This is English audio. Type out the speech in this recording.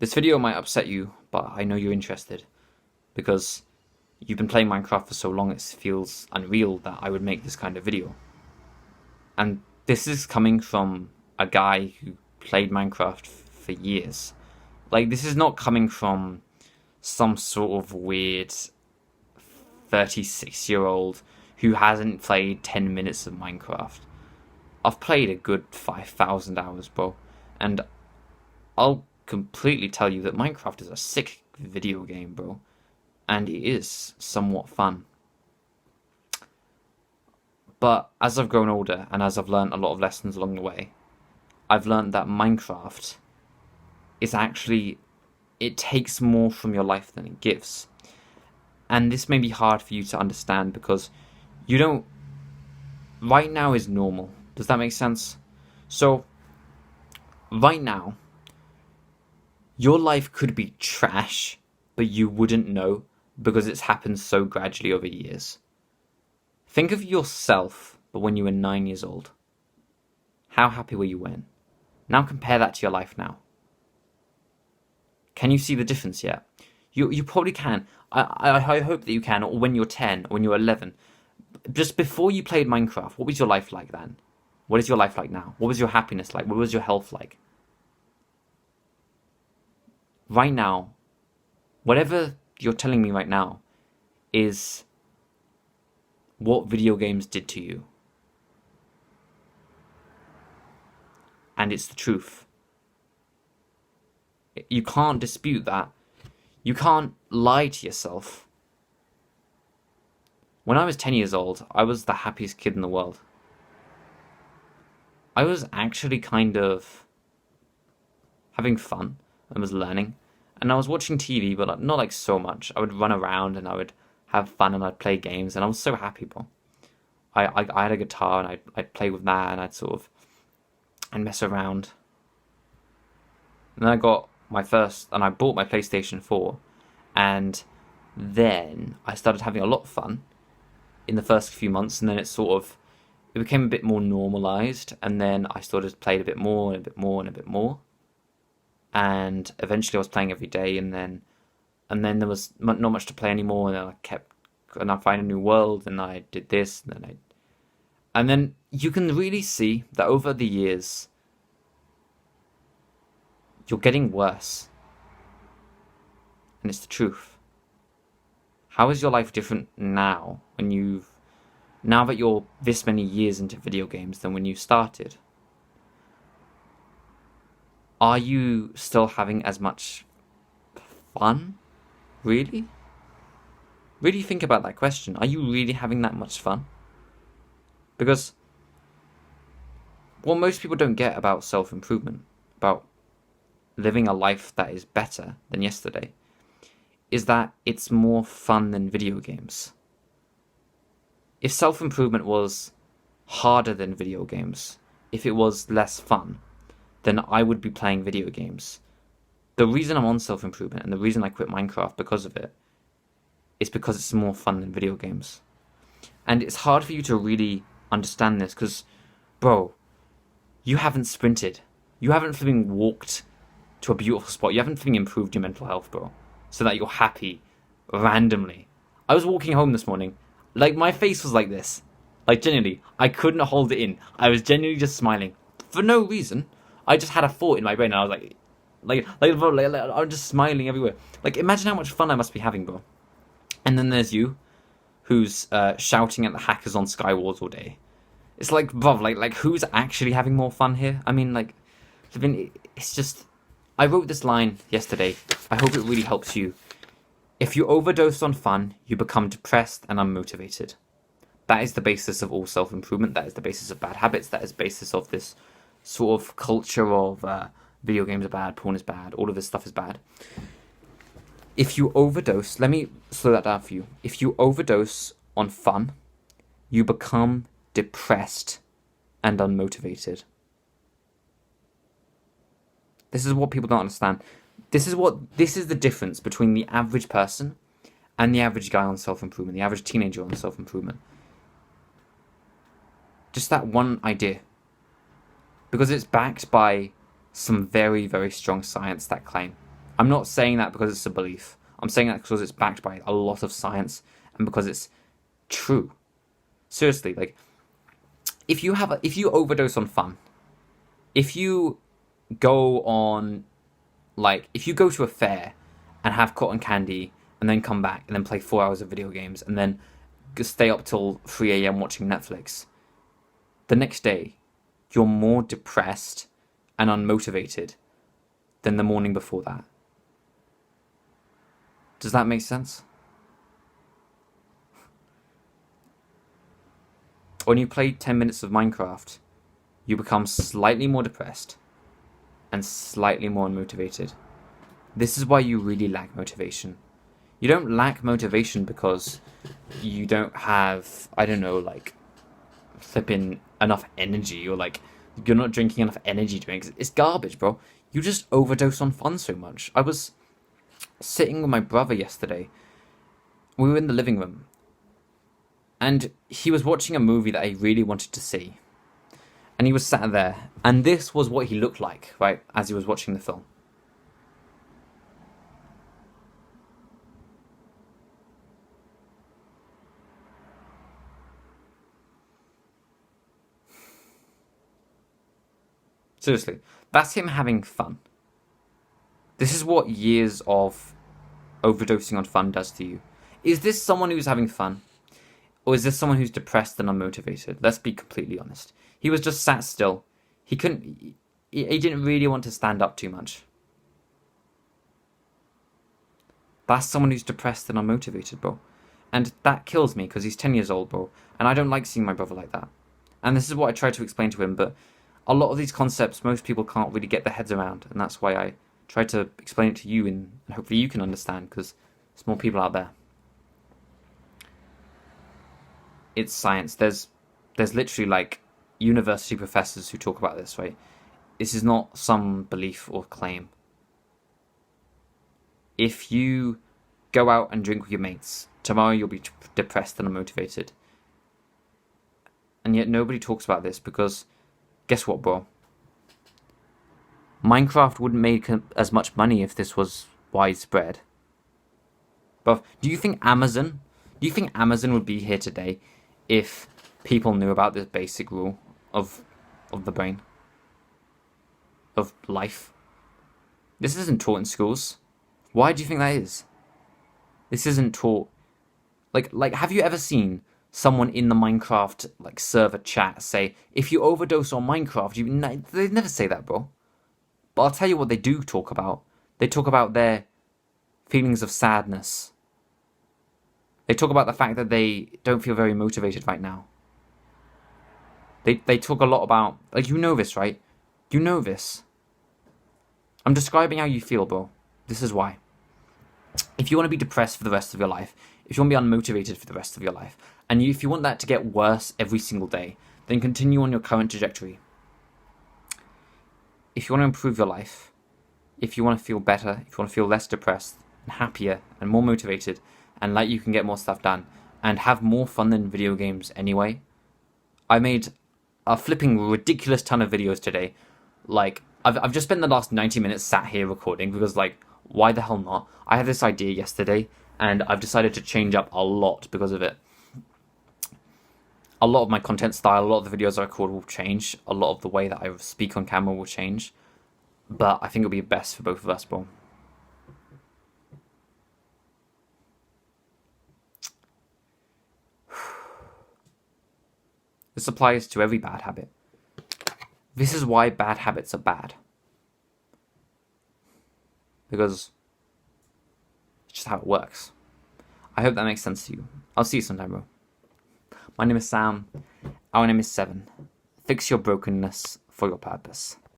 This video might upset you, but I know you're interested, because you've been playing Minecraft for so long it feels unreal that I would make this kind of video. And this is coming from a guy who played Minecraft for years. Like, this is not coming from some sort of weird 36-year-old who hasn't played 10 minutes of Minecraft. I've played a good 5,000 hours, bro, and I'll completely tell you that Minecraft is a sick video game, bro, and it is somewhat fun. But as I've grown older and as I've learned a lot of lessons along the way, I've learned that Minecraft is actually, it takes more from your life than it gives. And this may be hard for you to understand because you don't, right now is normal. Does that make sense? So, right now, your life could be trash, but you wouldn't know because it's happened so gradually over years. Think of yourself, but when you were 9 years old. How happy were you when? Now compare that to your life now. Can you see the difference yet? You probably can. I hope that you can, or when you're 10, or when you're 11. Just before you played Minecraft, what was your life like then? What is your life like now? What was your happiness like? What was your health like? Right now, whatever you're telling me right now is what video games did to you. And it's the truth. You can't dispute that. You can't lie to yourself. When I was 10 years old, I was the happiest kid in the world. I was actually kind of having fun. I was learning. And I was watching TV, but not like so much. I would run around and I would have fun and I'd play games. And I was so happy, bro. I had a guitar and I'd play with that and I'd mess around. And then I bought my PlayStation 4. And then I started having a lot of fun in the first few months. And then it became a bit more normalized, and then I started playing a bit more and a bit more and a bit more, and eventually I was playing every day, and then there was not much to play anymore, and then I found a new world, and I did this, and then you can really see that over the years you're getting worse, and it's the truth. How is your life different now now that you're this many years into video games than when you started? Are you still having as much fun? Really? Really think about that question. Are you really having that much fun? Because what most people don't get about self-improvement, about living a life that is better than yesterday, is that it's more fun than video games. If self-improvement was harder than video games, if it was less fun, then I would be playing video games. The reason I'm on self-improvement and the reason I quit Minecraft because of it is because it's more fun than video games. And it's hard for you to really understand this because, bro, you haven't sprinted. You haven't flipping walked to a beautiful spot. You haven't flipping improved your mental health, bro, so that you're happy randomly. I was walking home this morning. Like, my face was like this. Like, genuinely, I couldn't hold it in. I was genuinely just smiling. For no reason. I just had a thought in my brain, and I was like I'm just smiling everywhere. Like, imagine how much fun I must be having, bro. And then there's you, who's shouting at the hackers on Skywars all day. It's like, bro, like who's actually having more fun here? I mean, like, it's just... I wrote this line yesterday. I hope it really helps you. If you overdose on fun, you become depressed and unmotivated. That is the basis of all self-improvement. That is the basis of bad habits. That is the basis of this sort of culture of video games are bad, porn is bad, all of this stuff is bad. If you overdose, let me slow that down for you. If you overdose on fun, you become depressed and unmotivated. This is what people don't understand. This is the difference between the average person and the average guy on self-improvement, the average teenager on self-improvement. Just that one idea. Because it's backed by some very, very strong science that claim I'm not saying that because it's a belief. I'm saying that because it's backed by a lot of science and because it's true. Seriously, like if you overdose on fun, if you go on if you go to a fair and have cotton candy and then come back and then play 4 hours of video games and then stay up till 3 a.m. watching Netflix, the next day you're more depressed and unmotivated than the morning before that. Does that make sense? When you play 10 minutes of Minecraft, you become slightly more depressed and slightly more unmotivated. This is why you really lack motivation. You don't lack motivation because you don't have, I don't know, flipping enough energy or you're not drinking enough energy drinks. It's garbage, bro. You just overdose on fun so much. I was sitting with my brother yesterday. We were in the living room and he was watching a movie that I really wanted to see. And he was sat there, and this was what he looked like, right, as he was watching the film. Seriously, that's him having fun. This is what years of overdosing on fun does to you. Is this someone who's having fun? Or is this someone who's depressed and unmotivated? Let's be completely honest. He was just sat still. He couldn't. He didn't really want to stand up too much. That's someone who's depressed and unmotivated, bro. And that kills me because he's 10 years old, bro. And I don't like seeing my brother like that. And this is what I try to explain to him, but a lot of these concepts most people can't really get their heads around. And that's why I try to explain it to you, and hopefully you can understand because there's more people out there. It's science. There's literally university professors who talk about this, right? This is not some belief or claim. If you go out and drink with your mates, tomorrow you'll be depressed and unmotivated. And yet nobody talks about this because, guess what, bro? Minecraft wouldn't make as much money if this was widespread. But do you think Amazon would be here today if people knew about this basic rule of the brain, of life? This isn't taught in schools. Why do you think that is? This isn't taught. Have you ever seen someone in the Minecraft server chat say, if you overdose on Minecraft, they never say that, bro. But I'll tell you what they do talk about. They talk about their feelings of sadness. They talk about the fact that they don't feel very motivated right now. They talk a lot about, you know this, right? You know this. I'm describing how you feel, bro. This is why. If you want to be depressed for the rest of your life, if you want to be unmotivated for the rest of your life, and if you want that to get worse every single day, then continue on your current trajectory. If you want to improve your life, if you want to feel better, if you want to feel less depressed and happier and more motivated and you can get more stuff done and have more fun than video games anyway, I made a flipping ridiculous ton of videos today. I've just spent the last 90 minutes sat here recording because why the hell not? I had this idea yesterday and I've decided to change up a lot because of it. A lot of my content style, a lot of the videos I record will change. A lot of the way that I speak on camera will change. But I think it'll be best for both of us, bro. This applies to every bad habit. This is why bad habits are bad. Because it's just how it works. I hope that makes sense to you. I'll see you sometime, bro. My name is Sam. Our name is 7. Fix your brokenness for your purpose.